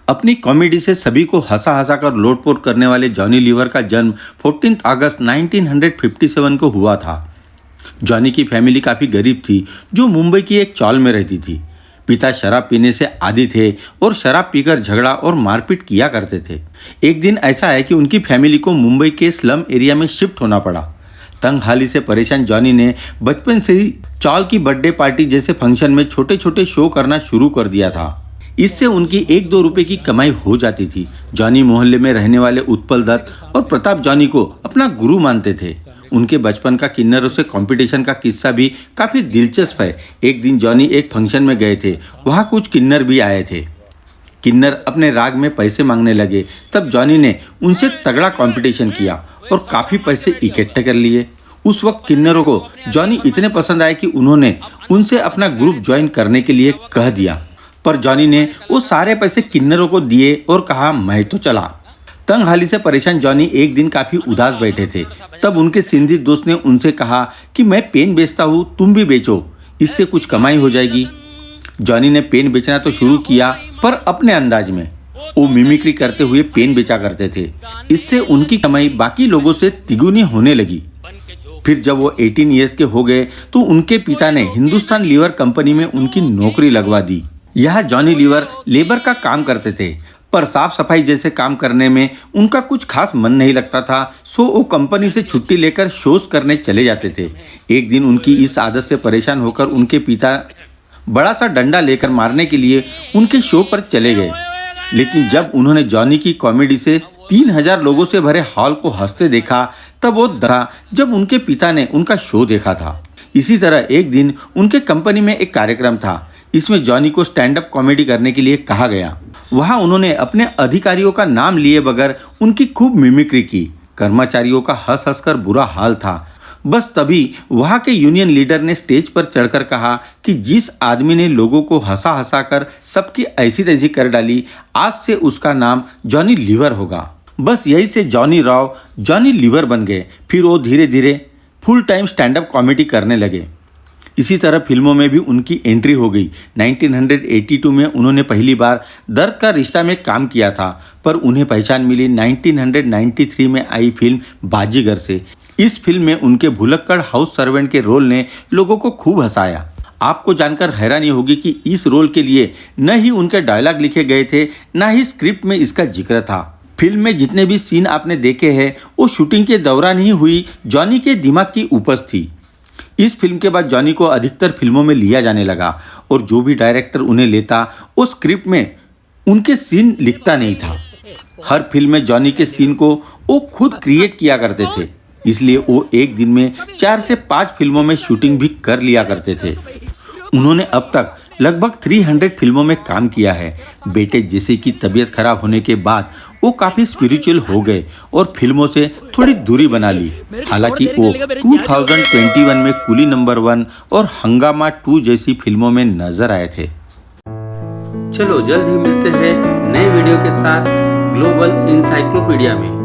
अपनी कॉमेडी से सभी को हंसा हंसा कर लोटपोट करने वाले जॉनी लीवर का जन्म 14 अगस्त 1957 को हुआ था। जॉनी की फैमिली काफ़ी गरीब थी, जो मुंबई की एक चॉल में रहती थी। पिता शराब पीने से आदी थे और शराब पीकर झगड़ा और मारपीट किया करते थे। एक दिन ऐसा है कि उनकी फैमिली को मुंबई के स्लम एरिया में शिफ्ट होना पड़ा। तंग हाली से परेशान जॉनी ने बचपन से ही चॉल की बर्थडे पार्टी जैसे फंक्शन में छोटे छोटे शो करना शुरू कर दिया था। इससे उनकी 1-2 रुपए की कमाई हो जाती थी। जॉनी मोहल्ले में रहने वाले उत्पल दत्त और प्रताप जॉनी को अपना गुरु मानते थे। उनके बचपन का किन्नरों से कंपटीशन का किस्सा भी काफी दिलचस्प है। एक दिन जॉनी एक फंक्शन में गए थे, वहां कुछ किन्नर भी आए थे। किन्नर अपने राग में पैसे मांगने लगे, तब जॉनी ने उनसे तगड़ा कंपटीशन किया और काफी पैसे इकट्ठे कर लिए। उस वक्त किन्नरों को जॉनी इतने पसंद आए कि उन्होंने उनसे अपना ग्रुप ज्वाइन करने के लिए कह दिया, पर जॉनी ने वो सारे पैसे किन्नरों को दिए और कहा, मैं तो चला। तंग हाली से परेशान जॉनी एक दिन काफी उदास बैठे थे। तब उनके सिंधी दोस्त ने उनसे कहा कि मैं पेन बेचता हूँ, तुम भी बेचो, इससे कुछ कमाई हो जाएगी। जॉनी ने पेन बेचना तो शुरू किया, पर अपने अंदाज में। वो मिमिक्री करते हुए पेन बेचा करते थे। इससे उनकी कमाई बाकी लोगों से तिगुनी होने लगी। फिर जब वो 18 ईयर्स के हो गए तो उनके पिता ने हिंदुस्तान लीवर कंपनी में उनकी नौकरी लगवा दी। यह जॉनी लीवर लेबर का काम करते थे, पर साफ सफाई जैसे काम करने में उनका कुछ खास मन नहीं लगता था, सो वो कंपनी से छुट्टी लेकर शोज करने चले जाते थे। एक दिन उनकी इस आदत से परेशान होकर उनके पिता बड़ा सा डंडा लेकर मारने के लिए उनके शो पर चले गए। लेकिन जब उन्होंने जॉनी की कॉमेडी से 3000 लोगों से भरे हॉल को हंसते देखा, तब वो डरा जब उनके पिता ने उनका शो देखा था। इसी तरह एक दिन उनके कंपनी में एक कार्यक्रम था। इसमें जॉनी को स्टैंड अप कॉमेडी करने के लिए कहा गया। वहां उन्होंने अपने अधिकारियों का नाम लिए बगैर उनकी खूब मिमिक्री की। कर्मचारियों का हंस हंस कर बुरा हाल था। बस तभी वहां के यूनियन लीडर ने स्टेज पर चढ़कर कहा कि जिस आदमी ने लोगों को हंसा हंसा कर सबकी ऐसी तैसी कर डाली, आज से उसका नाम जॉनी लीवर होगा। बस यही से जॉनी राव जॉनी लीवर बन गए। फिर वो धीरे धीरे full time stand up comedy करने लगे। इसी तरह फिल्मों में भी उनकी एंट्री हो गई। 1982 में उन्होंने पहली बार दर्द का रिश्ता में काम किया था, पर उन्हें पहचान मिली 1993 में आई फिल्म बाजीगर से। इस फिल्म में उनके भुलक्कड़ हाउस सर्वेंट के रोल ने लोगों को खूब हंसाया। आपको जानकर हैरानी होगी कि इस रोल के लिए न ही उनके डायलॉग लिखे गए थे, न ही स्क्रिप्ट में इसका जिक्र था। फिल्म में जितने भी सीन आपने देखे हैं, वो शूटिंग के दौरान ही हुई जॉनी के दिमाग की उपज थी। इस फिल्म के बाद जॉनी को अधिकतर फिल्मों में लिया जाने लगा और जो भी डायरेक्टर उन्हें लेता, वो स्क्रिप्ट में उनके सीन लिखता नहीं था। हर फिल्म में जॉनी के सीन को वो खुद क्रिएट किया करते थे, इसलिए वो एक दिन में 4 से 5 फिल्मों में शूटिंग भी कर लिया करते थे। उन्होंने अब तक लगभग 300 फिल्मों में काम किया है। बेटे जैसे की तबीयत खराब होने के बाद वो काफी स्पिरिचुअल हो गए और फिल्मों से थोड़ी दूरी बना ली। हालांकि वो 2021 में कुली नंबर 1 और हंगामा 2 जैसी फिल्मों में नजर आए थे। चलो जल्द ही मिलते हैं नए वीडियो के साथ ग्लोबल इंसाइक्लोपीडिया में।